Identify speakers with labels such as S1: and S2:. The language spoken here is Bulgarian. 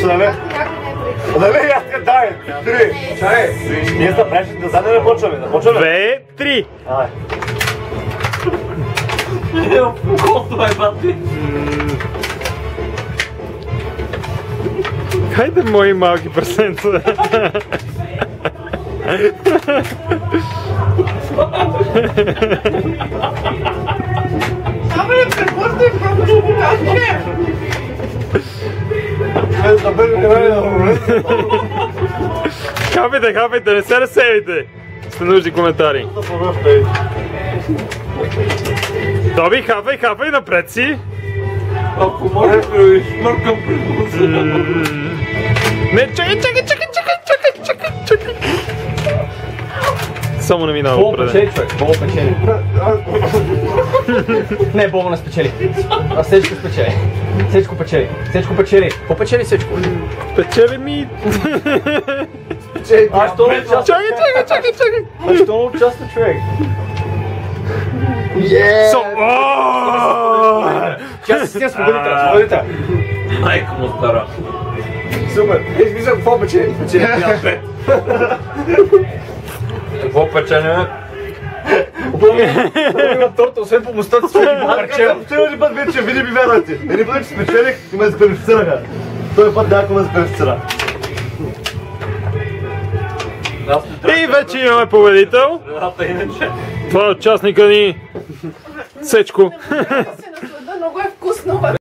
S1: нали? Нали, аз така дай! 3! Чай! Ние са пречи да задне да почваме, да почваме!
S2: 2, 3!
S1: Ай!
S3: Колко е, бати?
S2: Хайде, мои малки прасенца!
S4: Абе, препоръчай просто покажи!
S2: Хапайте, хапайте, не се разсейвайте! Сте нужни коментари. Тоби, хапай, хапай, напред си!
S3: Ако може да измъркам през носа.
S2: Не, чакай! Само не минава
S3: Бол
S2: отпред.
S3: печели, човек, Бол печели. Не, Бол не спечели. А Сечко спечели. Сечко печели. Сечко печели. Какво печели Сечко?
S2: Печели ми...
S3: А що не участва?
S2: Чакай!
S3: А що не участва, човек? Тя спогодите. Майко му стара.
S1: Супер! Виждам какво печели. Печели
S3: Какво печели?
S1: има торта, освен по мустата си. Следващия път вече види ми вярвате. Един път, че спечелих и ме заквалифицираха. Този път някой ме заквалифицира.
S2: И вече имаме победител. Това е участника ни Сечко.
S4: Се наслада, много е вкусно.